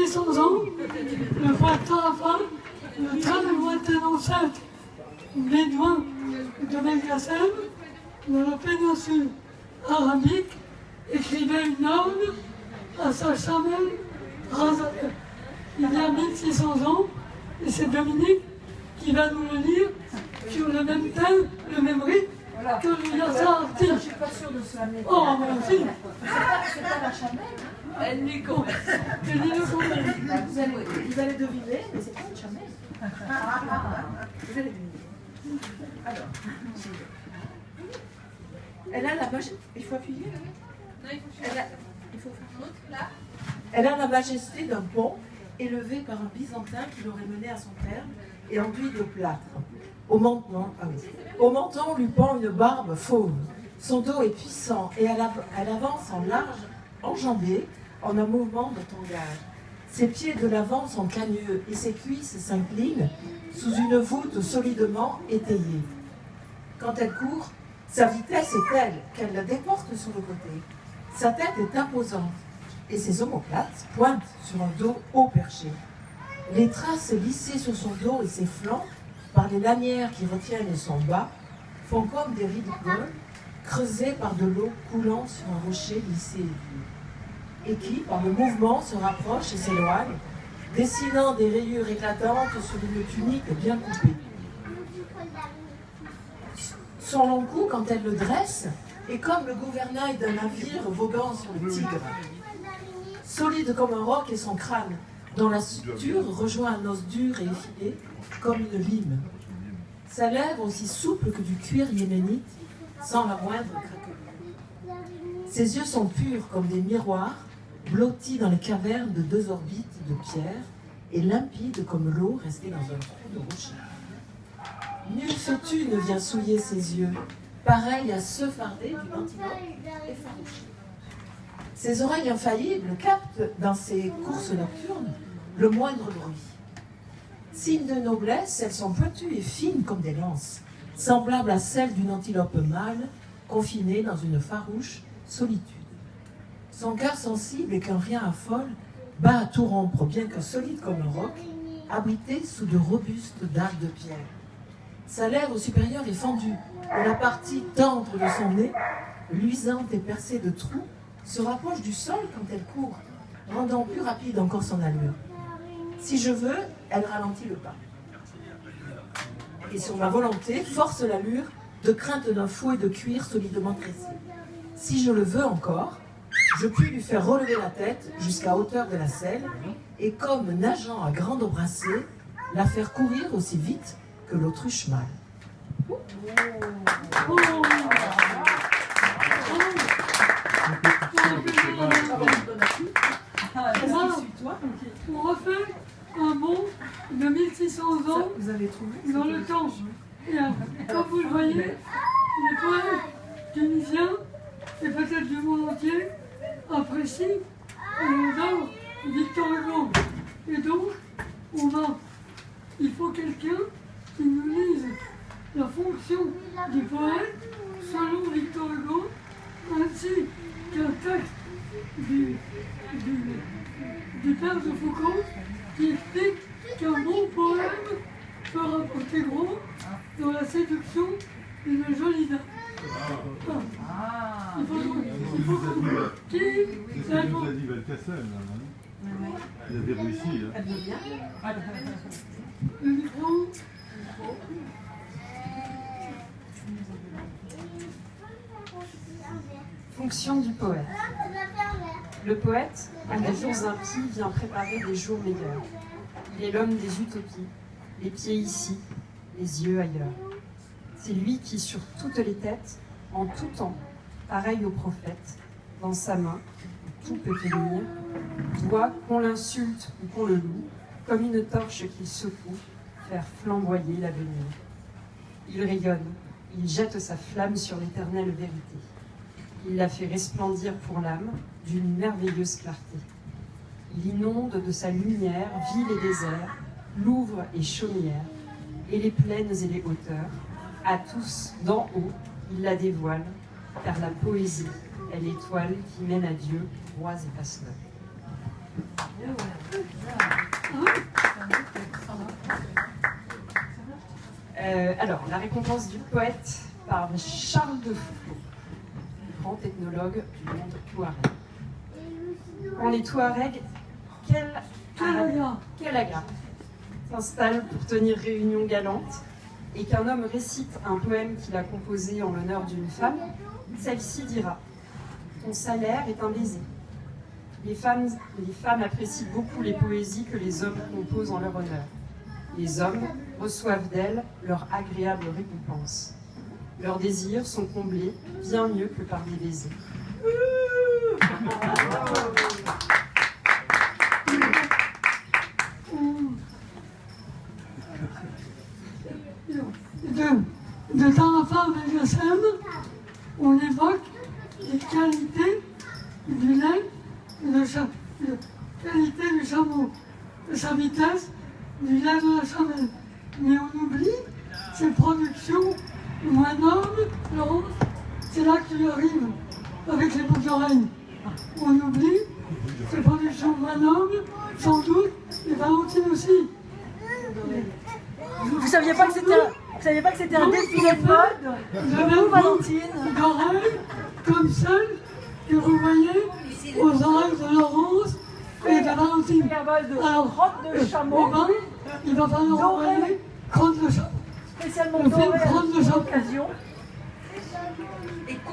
1600 ans, le frère Tarafa, le très lointain ancêtre bédouin de Belkacem, dans la péninsule arabique, écrivait une ode à sa chamelle Razalel. Il y a 1600 ans, et c'est Dominique qui va nous le lire sur le même thème, le même rythme que le Yassa Arti. Je ne suis pas sûre de cela. Oh, merci. C'est pas la chamelle. Nico. Vous allez deviner, mais c'est pas une chamelle. Vous allez deviner. Alors, elle a la majesté. Il faut appuyer là. Non, il faut faire. Il faut faire L'autre, là. Elle a la majesté d'un pont élevé par un Byzantin qui l'aurait mené à son terme et enduit de plâtre. Au menton lui pend une barbe fauve. Son dos est puissant et elle avance en large, enjambée, en un mouvement de tangage. Ses pieds de l'avant sont cagneux et ses cuisses s'inclinent sous une voûte solidement étayée. Quand elle court, sa vitesse est telle qu'elle la déporte sur le côté. Sa tête est imposante et ses omoplates pointent sur un dos haut perché. Les traces lissées sur son dos et ses flancs, par les lanières qui retiennent son bas, font comme des rides bleues creusées par de l'eau coulant sur un rocher lissé et vieux, et qui, par le mouvement, se rapproche et s'éloigne, dessinant des rayures éclatantes sur une tunique bien coupée. Son long cou, quand elle le dresse, est comme le gouvernail d'un navire voguant sur le Tigre. Solide comme un roc est son crâne, dont la suture rejoint un os dur et effilé, comme une lime. Sa lèvre, aussi souple que du cuir yéménite, sans la moindre craquelure. Ses yeux sont purs comme des miroirs, blottis dans les cavernes de 2 orbites de pierre, et limpides comme l'eau restée dans un trou de rocher. Nul fœtus ne vient souiller ses yeux, pareil à ceux fardés d'une antilope effarouchée. Ses oreilles infaillibles captent, dans ses courses nocturnes, le moindre bruit. Signe de noblesse, elles sont pointues et fines comme des lances, semblables à celles d'une antilope mâle, confinée dans une farouche solitude. Son cœur sensible et qu'un rien affole, bat à tout rompre, bien que solide comme un roc, abrité sous de robustes dalles de pierre. Sa lèvre supérieure est fendue, et la partie tendre de son nez, luisante et percée de trous, se rapproche du sol quand elle court, rendant plus rapide encore son allure. Si je veux, elle ralentit le pas. Et sur ma volonté, force l'allure de crainte d'un fouet de cuir solidement tressé. Si je le veux encore, je puis lui faire relever la tête jusqu'à hauteur de la selle et, comme nageant à grande brassée, la faire courir aussi vite que l'autruche mâle. On refait un bond de 1600 ans Vous avez trouvé dans le temps. Et, comme vous le voyez, les poètes tunisiens, et peut-être du monde entier, apprécient et adorent Victor Hugo. Et donc, il faut quelqu'un qui nous lise la fonction du poète selon Victor Hugo, ainsi qu'un texte du père de Foucault qui explique qu'un bon poème peut rapporter gros dans la séduction d'une jolie dame. Il faut qui c'est ce que nous a dit Belkacem, là, non? Il avait réussi. Elle veut bien. le micro. Fonction du poète. Le poète, en des jours impies, vient préparer des jours meilleurs. Il est l'homme des utopies, les pieds ici, les yeux ailleurs. C'est lui qui, sur toutes les têtes, en tout temps, pareil au prophète, dans sa main, tout peut tenir, doit, qu'on l'insulte ou qu'on le loue, comme une torche qu'il secoue, faire flamboyer l'avenir. Il rayonne, il jette sa flamme sur l'éternelle vérité. Il la fait resplendir pour l'âme d'une merveilleuse clarté. Il inonde de sa lumière ville et désert, Louvre et chaumière, et les plaines et les hauteurs. À tous, d'en haut, il la dévoile, car la poésie est l'étoile qui mène à Dieu, rois et pasteurs. Alors, la récompense du poète par Charles de Foucault, grand ethnologue du monde touareg. On est touareg, quel aga s'installe pour tenir réunion galante et qu'un homme récite un poème qu'il a composé en l'honneur d'une femme, celle-ci dira « Ton salaire est un baiser ». Les femmes apprécient beaucoup les poésies que les hommes composent en leur honneur. Les hommes reçoivent d'elles leur agréable récompense. Leurs désirs sont comblés bien mieux que par des baisers. De Tarafa Belkacem, on évoque les qualités du lait, qualité du chameau, de sa vitesse, du lait de la chamelle. Mais on oublie ses productions moines, Laurence, c'est là que tu arrives avec les boucles d'oreilles. On oublie ses productions moines, sans doute, et Valentine aussi. Vous saviez pas que c'était un défilé de mode? J'avais Valentine d'oreilles comme celles que vous voyez aux oreilles de Laurence et de Valentine. Alors, crotte de chameau, Robin, il va falloir envoyer crotte de chameau. spécialement On fait une dorée crotte de à chameau. l'occasion.